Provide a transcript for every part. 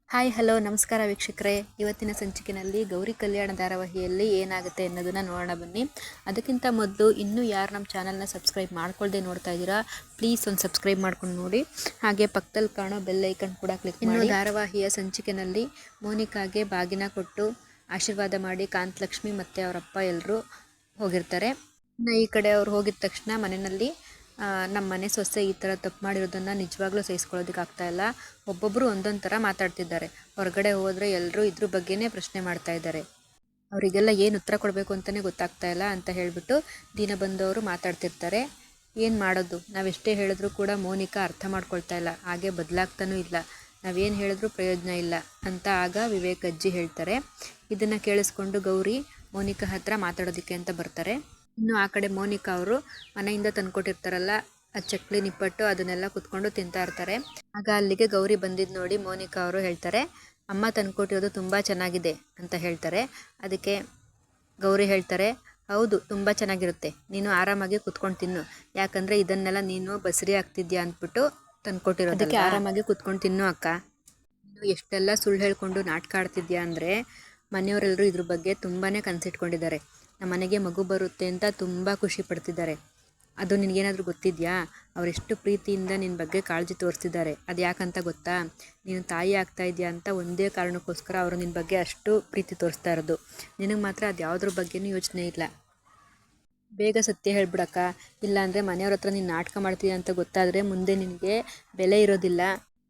Hi hello ನಮಸ್ಕಾರ ವೀಕ್ಷಕರೇ. ಇವತ್ತಿನ ಸಂಚಿಕೆಯಲ್ಲಿ ಗೌರಿ ಕಲ್ಯಾಣ ಧಾರಾವಾಹಿಯಲ್ಲಿ ಏನಾಗುತ್ತೆ ಅನ್ನೋದನ್ನು ನೋಡೋಣ ಬನ್ನಿ. ಅದಕ್ಕಿಂತ ಮೊದಲು ಇನ್ನೂ ಯಾರು ನಮ್ಮ ಚಾನಲ್ನ ಸಬ್ಸ್ಕ್ರೈಬ್ ಮಾಡ್ಕೊಳ್ದೆ ನೋಡ್ತಾ ಇದ್ದೀರಾ, ಪ್ಲೀಸ್ ಒಂದು ಸಬ್ಸ್ಕ್ರೈಬ್ ಮಾಡ್ಕೊಂಡು ನೋಡಿ. ಹಾಗೆ ಪಕ್ಕದಲ್ಲಿ ಕಾಣೋ ಬೆಲ್ ಐಕನ್ ಕೂಡ ಕ್ಲಿಕ್ ಮಾಡಿ. ಧಾರಾವಾಹಿಯ ಸಂಚಿಕೆಯಲ್ಲಿ ಮೋನಿಕಾಗೆ ಬಾಗಿನ ಕೊಟ್ಟು ಆಶೀರ್ವಾದ ಮಾಡಿ ಕಾಂತಲಕ್ಷ್ಮಿ ಮತ್ತು ಅವರಪ್ಪ ಎಲ್ಲರೂ ಹೋಗಿರ್ತಾರೆ. ಈ ಕಡೆ ಅವ್ರು ಹೋಗಿದ ತಕ್ಷಣ ಮನೆಯಲ್ಲಿ ನಮ್ಮ ಮನೆ ಸೊಸೆ ಈ ಥರ ತಪ್ಪು ಮಾಡಿರೋದನ್ನು ನಿಜವಾಗ್ಲೂ ಸಹಿಸ್ಕೊಳ್ಳೋದಕ್ಕೆ ಆಗ್ತಾ ಇಲ್ಲ. ಒಬ್ಬೊಬ್ಬರು ಒಂದೊಂದು ಥರ ಮಾತಾಡ್ತಿದ್ದಾರೆ. ಹೊರಗಡೆ ಹೋದರೆ ಎಲ್ಲರೂ ಇದ್ರ ಬಗ್ಗೆನೇ ಪ್ರಶ್ನೆ ಮಾಡ್ತಾ ಇದ್ದಾರೆ. ಅವರಿಗೆಲ್ಲ ಏನು ಉತ್ತರ ಕೊಡಬೇಕು ಅಂತಲೇ ಗೊತ್ತಾಗ್ತಾ ಇಲ್ಲ ಅಂತ ಹೇಳಿಬಿಟ್ಟು ದಿನ ಬಂದವರು ಮಾತಾಡ್ತಿರ್ತಾರೆ. ಏನು ಮಾಡೋದು, ನಾವೆಷ್ಟೇ ಹೇಳಿದ್ರೂ ಕೂಡ ಮೋನಿಕಾ ಅರ್ಥ ಮಾಡ್ಕೊಳ್ತಾ ಇಲ್ಲ, ಹಾಗೆ ಬದಲಾಗ್ತಾನೂ ಇಲ್ಲ, ನಾವೇನು ಹೇಳಿದ್ರೂ ಪ್ರಯೋಜನ ಇಲ್ಲ ಅಂತ ಆಗ ವಿವೇಕ್ ಅಜ್ಜಿ ಹೇಳ್ತಾರೆ. ಇದನ್ನು ಕೇಳಿಸ್ಕೊಂಡು ಗೌರಿ ಮೋನಿಕಾ ಹತ್ರ ಮಾತಾಡೋದಕ್ಕೆ ಅಂತ ಬರ್ತಾರೆ. ಇನ್ನು ಆ ಕಡೆ ಮೋನಿಕಾ ಅವರು ಮನೆಯಿಂದ ತಂದ್ಕೊಟ್ಟಿರ್ತಾರಲ್ಲ ಆ ಚಕ್ಲಿ ನಿಪ್ಪಟ್ಟು ಅದನ್ನೆಲ್ಲ ಕುತ್ಕೊಂಡು ತಿಂತಾ ಇರ್ತಾರೆ. ಆಗ ಅಲ್ಲಿಗೆ ಗೌರಿ ಬಂದಿದ್ದು ನೋಡಿ ಮೋನಿಕಾ ಅವರು ಹೇಳ್ತಾರೆ, ಅಮ್ಮ ತಂದ್ಕೊಟ್ಟಿರೋದು ತುಂಬ ಚೆನ್ನಾಗಿದೆ ಅಂತ ಹೇಳ್ತಾರೆ. ಅದಕ್ಕೆ ಗೌರಿ ಹೇಳ್ತಾರೆ, ಹೌದು ತುಂಬ ಚೆನ್ನಾಗಿರುತ್ತೆ, ನೀನು ಆರಾಮಾಗಿ ಕುತ್ಕೊಂಡು ತಿನ್ನು, ಯಾಕಂದರೆ ಇದನ್ನೆಲ್ಲ ನೀನು ಬಸರಿ ಆಗ್ತಿದ್ಯಾ ಅಂದ್ಬಿಟ್ಟು ತಂದ್ಕೊಟ್ಟಿರೋ, ಅದಕ್ಕೆ ಆರಾಮಾಗಿ ಕುತ್ಕೊಂಡು ತಿನ್ನು ಅಕ್ಕ. ನೀನು ಎಷ್ಟೆಲ್ಲ ಸುಳ್ಳು ಹೇಳ್ಕೊಂಡು ನಾಟಕ ಆಡ್ತಿದ್ಯಾ ಅಂದರೆ ಮನೆಯವರೆಲ್ಲರೂ ಇದ್ರ ಬಗ್ಗೆ ತುಂಬಾ ಕನಸಿಟ್ಕೊಂಡಿದ್ದಾರೆ. ನಮ್ಮ ಮನೆಗೆ ಮಗು ಬರುತ್ತೆ ಅಂತ ತುಂಬ ಖುಷಿ ಪಡ್ತಿದ್ದಾರೆ. ಅದು ನಿನಗೇನಾದರೂ ಗೊತ್ತಿದೆಯಾ? ಅವರೆಷ್ಟು ಪ್ರೀತಿಯಿಂದ ನಿನ್ನ ಬಗ್ಗೆ ಕಾಳಜಿ ತೋರಿಸ್ತಿದ್ದಾರೆ. ಅದು ಯಾಕಂತ ಗೊತ್ತಾ? ನೀನು ತಾಯಿ ಆಗ್ತಾ ಇದೆಯಾ ಅಂತ ಒಂದೇ ಕಾರಣಕ್ಕೋಸ್ಕರ ಅವರು ನಿನ್ನ ಬಗ್ಗೆ ಅಷ್ಟು ಪ್ರೀತಿ ತೋರಿಸ್ತಾ ಇರೋದು. ನಿನಗೆ ಮಾತ್ರ ಅದು ಯಾವುದ್ರ ಬಗ್ಗೆನೂ ಯೋಚನೆ ಇಲ್ಲ. ಬೇಗ ಸತ್ಯ ಹೇಳ್ಬಿಡಕ್ಕ, ಇಲ್ಲಾಂದರೆ ಮನೆಯವ್ರ ಹತ್ರ ನೀನು ನಾಟಕ ಮಾಡ್ತೀಯ ಅಂತ ಗೊತ್ತಾದರೆ ಮುಂದೆ ನಿನಗೆ ಬೆಲೆ ಇರೋದಿಲ್ಲ.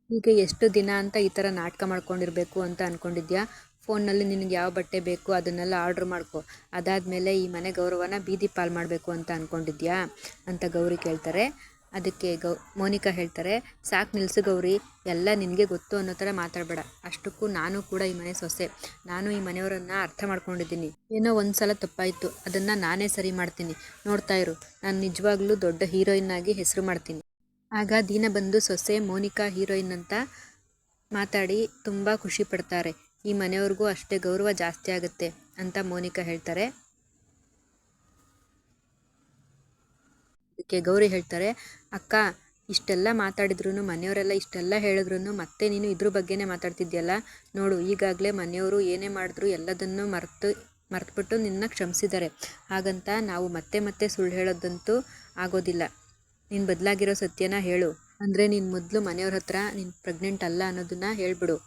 ಹೀಗೆ ಎಷ್ಟು ದಿನ ಅಂತ ಈ ಥರ ನಾಟಕ ಮಾಡ್ಕೊಂಡಿರಬೇಕು ಅಂತ ಅಂದ್ಕೊಂಡಿದ್ಯಾ? ಫೋನ್ನಲ್ಲಿ ನಿನಗೆ ಯಾವ ಬಟ್ಟೆ ಬೇಕು ಅದನ್ನೆಲ್ಲ ಆರ್ಡ್ರ್ ಮಾಡ್ಕೊ, ಅದಾದಮೇಲೆ ಈ ಮನೆ ಗೌರವನ ಬೀದಿ ಪಾಲು ಮಾಡಬೇಕು ಅಂತ ಅಂದ್ಕೊಂಡಿದ್ಯಾ ಅಂತ ಗೌರಿ ಕೇಳ್ತಾರೆ. ಅದಕ್ಕೆ ಮೋನಿಕಾ ಹೇಳ್ತಾರೆ, ಸಾಕು ನಿಲ್ಲಿಸು ಗೌರಿ, ಎಲ್ಲ ನಿನಗೆ ಗೊತ್ತು ಅನ್ನೋ ಥರ ಮಾತಾಡಬೇಡ. ಅಷ್ಟಕ್ಕೂ ನಾನು ಕೂಡ ಈ ಮನೆ ಸೊಸೆ, ನಾನು ಈ ಮನೆಯವರನ್ನು ಅರ್ಥ ಮಾಡ್ಕೊಂಡಿದ್ದೀನಿ. ಏನೋ ಒಂದು ಸಲ ತಪ್ಪಾಯಿತು, ಅದನ್ನು ನಾನೇ ಸರಿ ಮಾಡ್ತೀನಿ, ನೋಡ್ತಾ ಇರು, ನಾನು ನಿಜವಾಗ್ಲೂ ದೊಡ್ಡ ಹೀರೋಯಿನ್ ಆಗಿ ಹೆಸರು ಮಾಡ್ತೀನಿ. ಆಗ ದಿನ ಬಂದು ಸೊಸೆ ಮೋನಿಕಾ ಹೀರೋಯಿನ್ ಅಂತ ಮಾತಾಡಿ ತುಂಬ ಖುಷಿ ಪಡ್ತಾರೆ. ಈ ಮನೆಯವ್ರಿಗೂ ಅಷ್ಟೇ ಗೌರವ ಜಾಸ್ತಿ ಆಗುತ್ತೆ ಅಂತ ಮೋನಿಕಾ ಹೇಳ್ತಾರೆ. ಅದಕ್ಕೆ ಗೌರಿ ಹೇಳ್ತಾರೆ, ಅಕ್ಕ ಇಷ್ಟೆಲ್ಲ ಮಾತಾಡಿದ್ರು, ಮನೆಯವರೆಲ್ಲ ಇಷ್ಟೆಲ್ಲ ಹೇಳಿದ್ರು ಮತ್ತೆ ನೀನು ಇದ್ರ ಬಗ್ಗೆನೇ ಮಾತಾಡ್ತಿದ್ಯಲ್ಲ, ನೋಡು ಈಗಾಗಲೇ ಮನೆಯವರು ಏನೇ ಮಾಡಿದ್ರು ಎಲ್ಲದನ್ನು ಮರೆತುಬಿಟ್ಟು ನಿನ್ನ ಕ್ಷಮಿಸಿದ್ದಾರೆ. ಹಾಗಂತ ನಾವು ಮತ್ತೆ ಮತ್ತೆ ಸುಳ್ಳು ಹೇಳೋದಂತೂ ಆಗೋದಿಲ್ಲ. ನೀನು ಬದಲಾಗಿರೋ ಸತ್ಯನ ಹೇಳು, ಅಂದರೆ ನೀನು ಮೊದಲು ಮನೆಯವ್ರ ಹತ್ರ ನೀನು ಪ್ರೆಗ್ನೆಂಟ್ ಅಲ್ಲ ಅನ್ನೋದನ್ನ ಹೇಳ್ಬಿಡು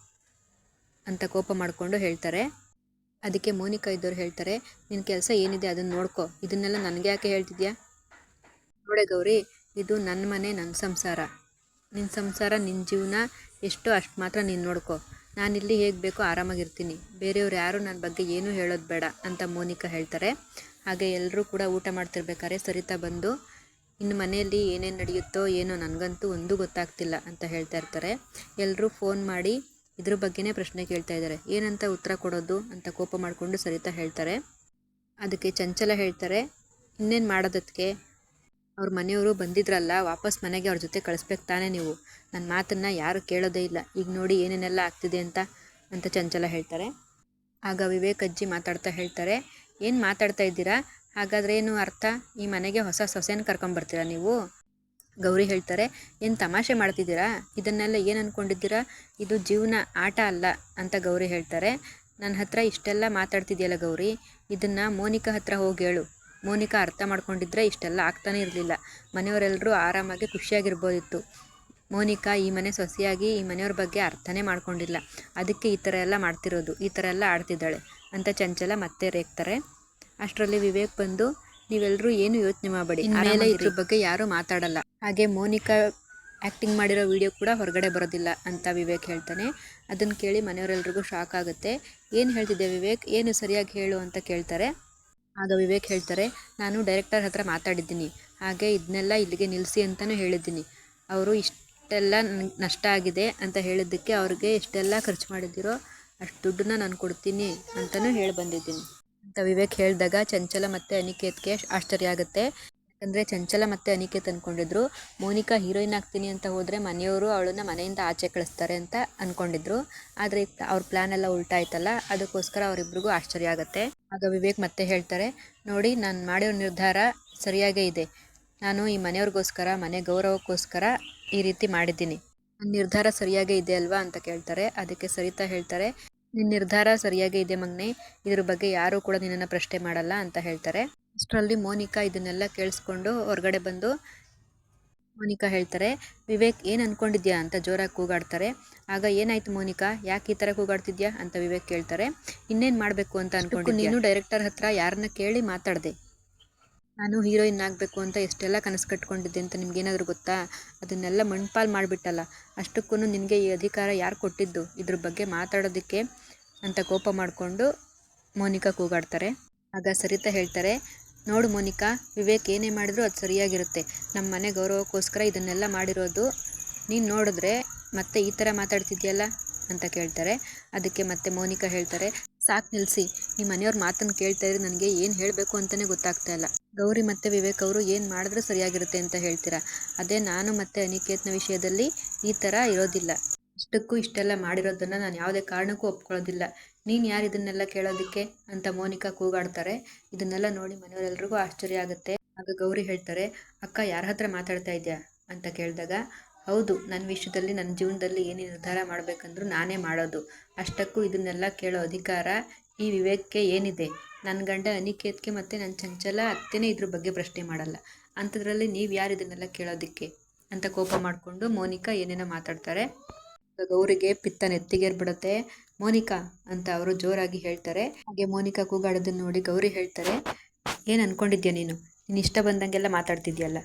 ಅಂತ ಕೋಪ ಮಾಡಿಕೊಂಡು ಹೇಳ್ತಾರೆ. ಅದಕ್ಕೆ ಮೋನಿಕಾ ಇದ್ದವ್ರು ಹೇಳ್ತಾರೆ, ನಿನ್ನ ಕೆಲಸ ಏನಿದೆ ಅದನ್ನು ನೋಡ್ಕೊ, ಇದನ್ನೆಲ್ಲ ನನಗೆ ಯಾಕೆ ಹೇಳ್ತಿದ್ಯಾ? ನೋಡೆ ಗೌರಿ, ಇದು ನನ್ನ ಮನೆ, ನನ್ನ ಸಂಸಾರ, ನಿನ್ನ ಸಂಸಾರ, ನಿನ್ನ ಜೀವನ ಎಷ್ಟೋ ಅಷ್ಟು ಮಾತ್ರ ನೀನು ನೋಡ್ಕೊ. ನಾನಿಲ್ಲಿ ಹೇಗೆ ಬೇಕೋ ಆರಾಮಾಗಿರ್ತೀನಿ, ಬೇರೆಯವ್ರು ಯಾರು ನನ್ನ ಬಗ್ಗೆ ಏನೂ ಹೇಳೋದು ಬೇಡ ಅಂತ ಮೋನಿಕಾ ಹೇಳ್ತಾರೆ. ಹಾಗೆ ಎಲ್ಲರೂ ಕೂಡ ಊಟ ಮಾಡ್ತಿರ್ಬೇಕಾದ್ರೆ ಸರಿತಾ ಬಂದು, ಇನ್ನು ಮನೆಯಲ್ಲಿ ಏನೇನು ನಡೆಯುತ್ತೋ ಏನೋ ನನಗಂತೂ ಒಂದೂ ಗೊತ್ತಾಗ್ತಿಲ್ಲ ಅಂತ ಹೇಳ್ತಾ ಇರ್ತಾರೆ. ಎಲ್ಲರೂ ಫೋನ್ ಮಾಡಿ ಇದ್ರ ಬಗ್ಗೆನೇ ಪ್ರಶ್ನೆ ಕೇಳ್ತಾ ಇದ್ದಾರೆ. ಏನಂತ ಉತ್ತರ ಕೊಡೋದು ಅಂತ ಕೋಪ ಮಾಡಿಕೊಂಡು ಸರಿತಾ ಹೇಳ್ತಾರೆ. ಅದಕ್ಕೆ ಚಂಚಲ ಹೇಳ್ತಾರೆ, ಇನ್ನೇನು ಮಾಡೋದಕ್ಕೆ, ಅವ್ರ ಮನೆಯವರು ಬಂದಿದ್ರಲ್ಲ, ವಾಪಸ್ ಮನೆಗೆ ಅವ್ರ ಜೊತೆ ಕಳಿಸ್ಬೇಕು ತಾನೇ ನೀವು, ನನ್ನ ಮಾತನ್ನು ಯಾರು ಕೇಳೋದೇ ಇಲ್ಲ, ಈಗ ನೋಡಿ ಏನೇನೆಲ್ಲ ಆಗ್ತಿದೆ ಅಂತ ಚಂಚಲ ಹೇಳ್ತಾರೆ. ಆಗ ವಿವೇಕ್ ಅಜ್ಜಿ ಮಾತಾಡ್ತಾ ಹೇಳ್ತಾರೆ, ಏನು ಮಾತಾಡ್ತಾ ಇದ್ದೀರಾ? ಹಾಗಾದ್ರೆ ಏನು ಅರ್ಥ? ಈ ಮನೆಗೆ ಹೊಸ ಸೊಸೆನ ಕರ್ಕೊಂಬರ್ತೀರಾ ನೀವು? ಗೌರಿ ಹೇಳ್ತಾರೆ, ಏನು ತಮಾಷೆ ಮಾಡ್ತಿದ್ದೀರಾ? ಇದನ್ನೆಲ್ಲ ಏನು ಅಂದ್ಕೊಂಡಿದ್ದೀರಾ? ಇದು ಜೀವನ, ಆಟ ಅಲ್ಲ ಅಂತ ಗೌರಿ ಹೇಳ್ತಾರೆ. ನನ್ನ ಹತ್ರ ಇಷ್ಟೆಲ್ಲ ಮಾತಾಡ್ತಿದ್ಯಲ್ಲ ಗೌರಿ, ಇದನ್ನು ಮೋನಿಕಾ ಹತ್ರ ಹೋಗಿ ಹೇಳು. ಮೋನಿಕಾ ಅರ್ಥ ಮಾಡ್ಕೊಂಡಿದ್ರೆ ಇಷ್ಟೆಲ್ಲ ಆಗ್ತಾನೆ ಇರಲಿಲ್ಲ, ಮನೆಯವರೆಲ್ಲರೂ ಆರಾಮಾಗಿ ಖುಷಿಯಾಗಿರ್ಬೋದಿತ್ತು. ಮೋನಿಕಾ ಈ ಮನೆ ಸೊಸೆಯಾಗಿ ಈ ಮನೆಯವ್ರ ಬಗ್ಗೆ ಅರ್ಥನೇ ಮಾಡ್ಕೊಂಡಿಲ್ಲ, ಅದಕ್ಕೆ ಈ ಥರ ಎಲ್ಲ ಮಾಡ್ತಿರೋದು, ಈ ಥರ ಎಲ್ಲ ಆಡ್ತಿದ್ದಾಳೆ ಅಂತ ಚಂಚಲ ಮತ್ತೆ ರೇಗ್ತಾರೆ. ಅಷ್ಟರಲ್ಲಿ ವಿವೇಕ್ ಬಂದು, ನೀವೆಲ್ಲರೂ ಏನು ಯೋಚನೆ ಮಾಡಬೇಡಿ, ಆಮೇಲೆ ಇದ್ರ ಬಗ್ಗೆ ಯಾರೂ ಮಾತಾಡಲ್ಲ, ಹಾಗೆ ಮೋನಿಕಾ ಆ್ಯಕ್ಟಿಂಗ್ ಮಾಡಿರೋ ವಿಡಿಯೋ ಕೂಡ ಹೊರಗಡೆ ಬರೋದಿಲ್ಲ ಅಂತ ವಿವೇಕ್ ಹೇಳ್ತಾನೆ. ಅದನ್ನು ಕೇಳಿ ಮನೆಯವರೆಲ್ರಿಗೂ ಶಾಕ್ ಆಗುತ್ತೆ. ಏನು ಹೇಳ್ತಿದ್ದೆ ವಿವೇಕ್, ಏನು ಸರಿಯಾಗಿ ಹೇಳು ಅಂತ ಕೇಳ್ತಾರೆ. ಆಗ ವಿವೇಕ್ ಹೇಳ್ತಾರೆ, ನಾನು ಡೈರೆಕ್ಟರ್ ಹತ್ರ ಮಾತಾಡಿದ್ದೀನಿ, ಹಾಗೆ ಇದನ್ನೆಲ್ಲ ಇಲ್ಲಿಗೆ ನಿಲ್ಲಿಸಿ ಅಂತಲೂ ಹೇಳಿದ್ದೀನಿ. ಅವರು ಇಷ್ಟೆಲ್ಲ ನಷ್ಟ ಆಗಿದೆ ಅಂತ ಹೇಳಿದ್ದಕ್ಕೆ ಅವ್ರಿಗೆ ಎಷ್ಟೆಲ್ಲ ಖರ್ಚು ಮಾಡಿದ್ದೀರೋ ಅಷ್ಟು ದುಡ್ಡನ್ನ ನಾನು ಕೊಡ್ತೀನಿ ಅಂತಲೂ ಹೇಳಿ ಬಂದಿದ್ದೀನಿ ಅಂತ ವಿವೇಕ್ ಹೇಳಿದಾಗ ಚಂಚಲ ಮತ್ತು ಅನಿಕೇತ್ಗೆ ಆಶ್ಚರ್ಯ ಆಗುತ್ತೆ. ಯಾಕಂದರೆ ಚಂಚಲ ಮತ್ತು ಅನಿಕೇತ್ ಅಂದ್ಕೊಂಡಿದ್ರು ಮೋನಿಕಾ ಹೀರೋಯಿನ್ ಆಗ್ತೀನಿ ಅಂತ ಹೋದರೆ ಮನೆಯವರು ಅವಳನ್ನ ಮನೆಯಿಂದ ಆಚೆ ಕಳಿಸ್ತಾರೆ ಅಂತ ಅಂದ್ಕೊಂಡಿದ್ರು. ಆದರೆ ಅವ್ರ ಪ್ಲ್ಯಾನ್ ಎಲ್ಲ ಉಲ್ಟಾಯ್ತಲ್ಲ, ಅದಕ್ಕೋಸ್ಕರ ಅವರಿಬ್ರಿಗೂ ಆಶ್ಚರ್ಯ ಆಗುತ್ತೆ. ಆಗ ವಿವೇಕ್ ಮತ್ತೆ ಹೇಳ್ತಾರೆ, ನೋಡಿ ನಾನು ಮಾಡಿರೋ ನಿರ್ಧಾರ ಸರಿಯಾಗೇ ಇದೆ, ನಾನು ಈ ಮನೆಯವ್ರಿಗೋಸ್ಕರ, ಮನೆ ಗೌರವಕ್ಕೋಸ್ಕರ ಈ ರೀತಿ ಮಾಡಿದ್ದೀನಿ, ನನ್ನ ನಿರ್ಧಾರ ಸರಿಯಾಗೇ ಇದೆ ಅಲ್ವಾ ಅಂತ ಕೇಳ್ತಾರೆ. ಅದಕ್ಕೆ ಸರಿತಾ ಹೇಳ್ತಾರೆ, ನಿನ್ನ ನಿರ್ಧಾರ ಸರಿಯಾಗೇ ಇದೆ ಮಗ್ನೆ, ಇದ್ರ ಬಗ್ಗೆ ಯಾರೂ ಕೂಡ ನಿನ್ನನ್ನು ಪ್ರಶ್ನೆ ಮಾಡಲ್ಲ ಅಂತ ಹೇಳ್ತಾರೆ. ಅಷ್ಟರಲ್ಲಿ ಮೋನಿಕಾ ಇದನ್ನೆಲ್ಲ ಕೇಳಿಸ್ಕೊಂಡು ಹೊರಗಡೆ ಬಂದು ಮೋನಿಕಾ ಹೇಳ್ತಾರೆ, ವಿವೇಕ್ ಏನು ಅನ್ಕೊಂಡಿದ್ಯಾ ಅಂತ ಜೋರಾಗಿ ಕೂಗಾಡ್ತಾರೆ. ಆಗ ಏನಾಯ್ತು ಮೋನಿಕಾ, ಯಾಕೆ ಈ ಥರ ಕೂಗಾಡ್ತಿದ್ಯಾ ಅಂತ ವಿವೇಕ್ ಕೇಳ್ತಾರೆ. ಇನ್ನೇನು ಮಾಡಬೇಕು ಅಂತ ಅನ್ಕೊಂಡಿದ್ಯಾ? ನೀನು ಡೈರೆಕ್ಟರ್ ಹತ್ರ ಯಾರನ್ನ ಕೇಳಿ ಮಾತಾಡಿದೆ. ನಾನು ಹೀರೋಯಿನ್ ಆಗಬೇಕು ಅಂತ ಎಷ್ಟೆಲ್ಲ ಕನಸು ಕಟ್ಕೊಂಡಿದ್ದೆ ಅಂತ ನಿಮ್ಗೇನಾದರೂ ಗೊತ್ತಾ? ಅದನ್ನೆಲ್ಲ ಮಣ್ಪಾಲು ಮಾಡಿಬಿಟ್ಟಲ್ಲ. ಅಷ್ಟಕ್ಕೂ ನಿನಗೆ ಈ ಅಧಿಕಾರ ಯಾರು ಕೊಟ್ಟಿದ್ದು ಇದ್ರ ಬಗ್ಗೆ ಮಾತಾಡೋದಕ್ಕೆ ಅಂತ ಕೋಪ ಮಾಡಿಕೊಂಡು ಮೋನಿಕಾ ಕೂಗಾಡ್ತಾರೆ. ಆಗ ಸರಿತಾ ಹೇಳ್ತಾರೆ, ನೋಡು ಮೋನಿಕಾ, ವಿವೇಕ್ ಏನೇ ಮಾಡಿದ್ರು ಅದು ಸರಿಯಾಗಿರುತ್ತೆ. ನಮ್ಮ ಮನೆ ಗೌರವಕ್ಕೋಸ್ಕರ ಇದನ್ನೆಲ್ಲ ಮಾಡಿರೋದು. ನೀನು ನೋಡಿದ್ರೆ ಮತ್ತೆ ಈ ಥರ ಮಾತಾಡ್ತಿದ್ಯಲ್ಲ ಅಂತ ಕೇಳ್ತಾರೆ. ಅದಕ್ಕೆ ಮತ್ತೆ ಮೋನಿಕಾ ಹೇಳ್ತಾರೆ, ಸಾಕು ನಿಲ್ಲಿಸಿ, ಈ ಮನೆಯವ್ರ ಮಾತನ್ನು ಕೇಳ್ತಾ ಇದ್ರೆ ನನಗೆ ಏನು ಹೇಳಬೇಕು ಅಂತಲೇ ಗೊತ್ತಾಗ್ತಾ ಇಲ್ಲ. ಗೌರಿ ಮತ್ತು ವಿವೇಕ್ ಅವರು ಏನು ಮಾಡಿದ್ರೂ ಸರಿಯಾಗಿರುತ್ತೆ ಅಂತ ಹೇಳ್ತೀರಾ. ಅದೇ ನಾನು ಮತ್ತು ಅನಿಕೇತ್ನ ವಿಷಯದಲ್ಲಿ ಈ ಥರ ಇರೋದಿಲ್ಲ. ಇಷ್ಟಕ್ಕೂ ಇಷ್ಟೆಲ್ಲ ಮಾಡಿರೋದನ್ನು ನಾನು ಯಾವುದೇ ಕಾರಣಕ್ಕೂ ಒಪ್ಕೊಳ್ಳೋದಿಲ್ಲ. ನೀನು ಯಾರು ಇದನ್ನೆಲ್ಲ ಕೇಳೋದಕ್ಕೆ ಅಂತ ಮೋನಿಕಾ ಕೂಗಾಡ್ತಾರೆ. ಇದನ್ನೆಲ್ಲ ನೋಡಿ ಮನೆಯವರೆಲ್ರಿಗೂ ಆಶ್ಚರ್ಯ ಆಗುತ್ತೆ. ಆಗ ಗೌರಿ ಹೇಳ್ತಾರೆ, ಅಕ್ಕ ಯಾರ ಹತ್ರ ಮಾತಾಡ್ತಾ ಇದೆಯಾ ಅಂತ ಕೇಳಿದಾಗ, ಹೌದು, ನನ್ನ ವಿಷಯದಲ್ಲಿ ನನ್ನ ಜೀವನದಲ್ಲಿ ಏನೇ ನಿರ್ಧಾರ ಮಾಡಬೇಕಂದ್ರೂ ನಾನೇ ಮಾಡೋದು. ಅಷ್ಟಕ್ಕೂ ಇದನ್ನೆಲ್ಲ ಕೇಳೋ ಅಧಿಕಾರ ಈ ವಿವೇಕ್ಗೆ ಏನಿದೆ? ನನ್ನ ಗಂಡ ಅನಿಕೇತ್ಗೆ ಮತ್ತು ನನ್ನ ಚಂಚಲ ಅತ್ತೆನೇ ಇದ್ರ ಬಗ್ಗೆ ಪ್ರಶ್ನೆ ಮಾಡಲ್ಲ. ಅಂಥದ್ರಲ್ಲಿ ನೀವು ಯಾರು ಇದನ್ನೆಲ್ಲ ಕೇಳೋದಕ್ಕೆ ಅಂತ ಕೋಪ ಮಾಡಿಕೊಂಡು ಮೋನಿಕಾ ಏನೇನೋ ಮಾತಾಡ್ತಾರೆ. ಗೌರಿಗೆ ಪಿತ್ತ ನೆತ್ತಿಗೇರ್ಬಿಡುತ್ತೆ. ಮೋನಿಕಾ ಅಂತ ಅವರು ಜೋರಾಗಿ ಹೇಳ್ತಾರೆ. ಹಾಗೆ ಮೋನಿಕಾ ಕೂಗಾಡೋದನ್ನ ನೋಡಿ ಗೌರಿ ಹೇಳ್ತಾರೆ, ಏನು ಅನ್ಕೊಂಡಿದ್ಯಾ ನೀನು ಇಷ್ಟ ಬಂದಂಗೆಲ್ಲ ಮಾತಾಡ್ತಿದ್ಯಲ್ಲ.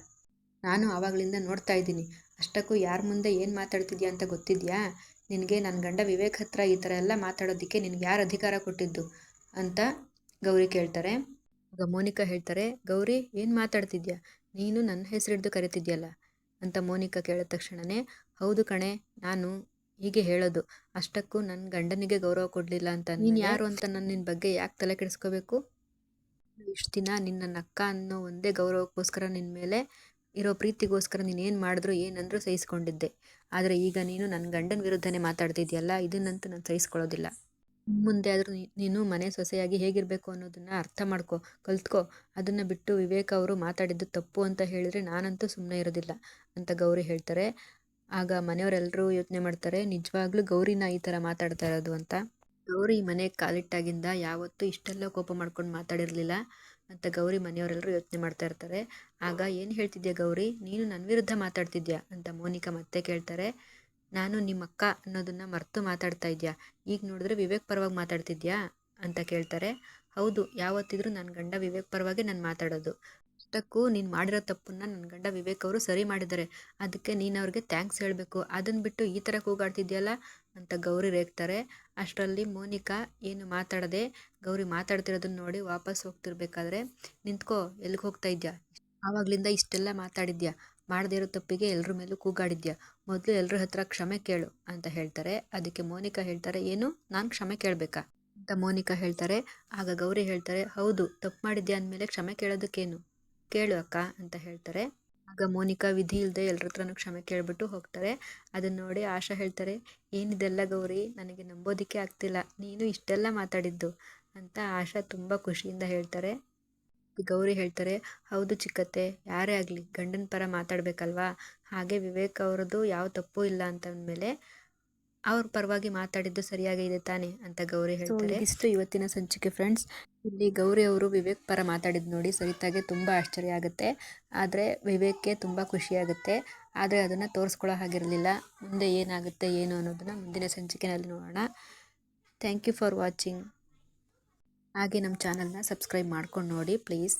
ನಾನು ಆವಾಗಲಿಂದ ನೋಡ್ತಾ ಇದ್ದೀನಿ. ಅಷ್ಟಕ್ಕೂ ಯಾರ ಮುಂದೆ ಏನು ಮಾತಾಡ್ತಿದ್ಯಾ ಅಂತ ಗೊತ್ತಿದೆಯಾ ನಿನಗೆ? ನನ್ನ ಗಂಡ ವಿವೇಕ್ ಹತ್ರ ಈ ಥರ ಎಲ್ಲ ಮಾತಾಡೋದಕ್ಕೆ ನಿನಗೆ ಯಾರು ಅಧಿಕಾರ ಕೊಟ್ಟಿದ್ದು ಅಂತ ಗೌರಿ ಕೇಳ್ತಾರೆ. ಆಗ ಮೋನಿಕಾ ಹೇಳ್ತಾರೆ, ಗೌರಿ ಏನು ಮಾತಾಡ್ತಿದ್ಯಾ? ನೀನು ನನ್ನ ಹೆಸರಿಡ್ದು ಕರಿತಿದ್ಯಲ್ಲ ಅಂತ ಮೋನಿಕಾ ಕೇಳಿದ ತಕ್ಷಣವೇ, ಹೌದು ಕಣೆ, ನಾನು ಹೀಗೆ ಹೇಳೋದು. ಅಷ್ಟಕ್ಕೂ ನನ್ನ ಗಂಡನಿಗೆ ಗೌರವ ಕೊಡಲಿಲ್ಲ ಅಂತ ನೀನು ಯಾರು ಅಂತ ನಾನು ನಿನ್ನ ಬಗ್ಗೆ ಯಾಕೆ ತಲೆ ಕೆಡಿಸ್ಕೋಬೇಕು? ಇಷ್ಟು ದಿನ ನಿನ್ನ ಅಕ್ಕ ಅನ್ನೋ ಒಂದೇ ಗೌರವಕ್ಕೋಸ್ಕರ ನಿನ್ನ ಮೇಲೆ ಇರೋ ಪ್ರೀತಿಗೋಸ್ಕರ ನೀನು ಏನು ಮಾಡಿದ್ರು ಏನಂದ್ರೂ ಸಹಿಸ್ಕೊಂಡಿದ್ದೆ. ಆದರೆ ಈಗ ನೀನು ನನ್ನ ಗಂಡನ ವಿರುದ್ಧನೇ ಮಾತಾಡ್ತಿದ್ಯಲ್ಲ, ಇದನ್ನಂತೂ ನಾನು ಸಹಿಸ್ಕೊಳ್ಳೋದಿಲ್ಲ. ಮುಂದೆ ಆದರೂ ನೀನು ಮನೆ ಸೊಸೆಯಾಗಿ ಹೇಗಿರಬೇಕು ಅನ್ನೋದನ್ನು ಅರ್ಥ ಮಾಡ್ಕೊ, ಕಲ್ತ್ಕೊ. ಅದನ್ನು ಬಿಟ್ಟು ವಿವೇಕ್ ಅವರು ಮಾತಾಡಿದ್ದು ತಪ್ಪು ಅಂತ ಹೇಳಿದರೆ ನಾನಂತೂ ಸುಮ್ಮನೆ ಇರೋದಿಲ್ಲ ಅಂತ ಗೌರಿ ಹೇಳ್ತಾರೆ. ಆಗ ಮನೆಯವರೆಲ್ಲರೂ ಯೋಚನೆ ಮಾಡ್ತಾರೆ, ನಿಜವಾಗ್ಲೂ ಗೌರಿನ ಈ ಥರ ಮಾತಾಡ್ತಾ ಇರೋದು ಅಂತ. ಗೌರಿ ಮನೆಗೆ ಕಾಲಿಟ್ಟಾಗಿಂದ ಯಾವತ್ತೂ ಇಷ್ಟೆಲ್ಲ ಕೋಪ ಮಾಡ್ಕೊಂಡು ಮಾತಾಡಿರಲಿಲ್ಲ ಅಂತ ಗೌರಿ ಮನೆಯವರೆಲ್ಲರೂ ಯೋಚನೆ ಮಾಡ್ತಾ ಇರ್ತಾರೆ. ಆಗ ಏನು ಹೇಳ್ತಿದ್ಯಾ ಗೌರಿ, ನೀನು ನನ್ನ ವಿರುದ್ಧ ಮಾತಾಡ್ತಿದ್ಯಾ ಅಂತ ಮೋನಿಕಾ ಮತ್ತೆ ಕೇಳ್ತಾರೆ. ನಾನು ನಿಮ್ಮ ಅಕ್ಕ ಅನ್ನೋದನ್ನು ಮರೆತು ಮಾತಾಡ್ತಾ ಇದೆಯಾ? ಈಗ ನೋಡಿದ್ರೆ ವಿವೇಕ್ ಪರವಾಗಿ ಮಾತಾಡ್ತಿದ್ಯಾ ಅಂತ ಕೇಳ್ತಾರೆ. ಹೌದು, ಯಾವತ್ತಿದ್ರೂ ನನ್ನ ಗಂಡ ವಿವೇಕ್ ಪರವಾಗಿ ನಾನು ಮಾತಾಡೋದು. ಅಷ್ಟಕ್ಕೂ ನೀನು ಮಾಡಿರೋ ತಪ್ಪನ್ನ ನನ್ನ ಗಂಡ ವಿವೇಕ್ ಅವರು ಸರಿ ಮಾಡಿದ್ದಾರೆ. ಅದಕ್ಕೆ ನೀನು ಅವ್ರಿಗೆ ಥ್ಯಾಂಕ್ಸ್ ಹೇಳಬೇಕು. ಅದನ್ನು ಬಿಟ್ಟು ಈ ಥರ ಕೂಗಾಡ್ತಿದ್ಯಲ್ಲ ಅಂತ ಗೌರಿ ರೇಗ್ತಾರೆ. ಅಷ್ಟರಲ್ಲಿ ಮೋನಿಕಾ ಏನು ಮಾತಾಡದೆ ಗೌರಿ ಮಾತಾಡ್ತಿರೋದನ್ನ ನೋಡಿ ವಾಪಸ್ ಹೋಗ್ತಿರ್ಬೇಕಾದ್ರೆ, ನಿಂತ್ಕೋ, ಎಲ್ಲಿಗೆ ಹೋಗ್ತಾ ಇದ್ಯಾ? ಆವಾಗಲಿಂದ ಇಷ್ಟೆಲ್ಲ ಮಾತಾಡಿದ್ಯಾ, ಮಾಡದೇ ಇರೋ ತಪ್ಪಿಗೆ ಎಲ್ಲರ ಮೇಲೂ ಕೂಗಾಡಿದ್ಯಾ, ಮೊದಲು ಎಲ್ಲರ ಹತ್ರ ಕ್ಷಮೆ ಕೇಳು ಅಂತ ಹೇಳ್ತಾರೆ. ಅದಕ್ಕೆ ಮೋನಿಕಾ ಹೇಳ್ತಾರೆ, ಏನು, ನಾನು ಕ್ಷಮೆ ಕೇಳಬೇಕಾ ಅಂತ ಮೋನಿಕಾ ಹೇಳ್ತಾರೆ. ಆಗ ಗೌರಿ ಹೇಳ್ತಾರೆ, ಹೌದು, ತಪ್ಪು ಮಾಡಿದ್ಯಾ ಅಂದಮೇಲೆ ಕ್ಷಮೆ ಕೇಳೋದಕ್ಕೇನು, ಕೇಳು ಅಕ್ಕ ಅಂತ ಹೇಳ್ತಾರೆ. ಆಗ ಮೋನಿಕಾ ವಿಧಿ ಇಲ್ಲದೆ ಎಲ್ಲರ ಹತ್ರನೂ ಕ್ಷಮೆ ಕೇಳ್ಬಿಟ್ಟು ಹೋಗ್ತಾರೆ. ಅದನ್ನ ನೋಡಿ ಆಶಾ ಹೇಳ್ತಾರೆ, ಏನಿದೆಲ್ಲ ಗೌರಿ, ನನಗೆ ನಂಬೋದಕ್ಕೆ ಆಗ್ತಿಲ್ಲ, ನೀನು ಇಷ್ಟೆಲ್ಲ ಮಾತಾಡಿದ್ದು ಅಂತ ಆಶಾ ತುಂಬ ಖುಷಿಯಿಂದ ಹೇಳ್ತಾರೆ. ಗೌರಿ ಹೇಳ್ತಾರೆ, ಹೌದು ಚಿಕ್ಕತ್ತೆ, ಯಾರೇ ಆಗಲಿ ಗಂಡನ ಪರ ಮಾತಾಡಬೇಕಲ್ವಾ, ಹಾಗೆ ವಿವೇಕ್ ಅವ್ರದ್ದು ಯಾವ ತಪ್ಪು ಇಲ್ಲ ಅಂತಂದಮೇಲೆ ಅವ್ರ ಪರವಾಗಿ ಮಾತಾಡಿದ್ದು ಸರಿಯಾಗಿದೆ ತಾನೆ ಅಂತ ಗೌರಿ ಹೇಳ್ತಾರೆ. ಇದಿಷ್ಟು ಇವತ್ತಿನ ಸಂಚಿಕೆ ಫ್ರೆಂಡ್ಸ್. ಇಲ್ಲಿ ಗೌರಿ ಅವರು ವಿವೇಕ್ ಪರ ಮಾತಾಡಿದ್ದು ನೋಡಿ ಸರಿತಾಗೆ ತುಂಬ ಆಶ್ಚರ್ಯ ಆಗುತ್ತೆ. ಆದರೆ ವಿವೇಕ್ಗೆ ತುಂಬ ಖುಷಿಯಾಗುತ್ತೆ. ಆದರೆ ಅದನ್ನು ತೋರಿಸ್ಕೊಳ್ಳೋ ಹಾಗಿರಲಿಲ್ಲ. ಮುಂದೆ ಏನಾಗುತ್ತೆ ಏನು ಅನ್ನೋದನ್ನು ಮುಂದಿನ ಸಂಚಿಕೆಯಲ್ಲಿ ನೋಡೋಣ. Thank you for watching. ಹಾಗೆ ನಮ್ಮ ಚಾನಲ್ನ ಸಬ್ಸ್ಕ್ರೈಬ್ ಮಾಡ್ಕೊಂಡು ನೋಡಿ ಪ್ಲೀಸ್.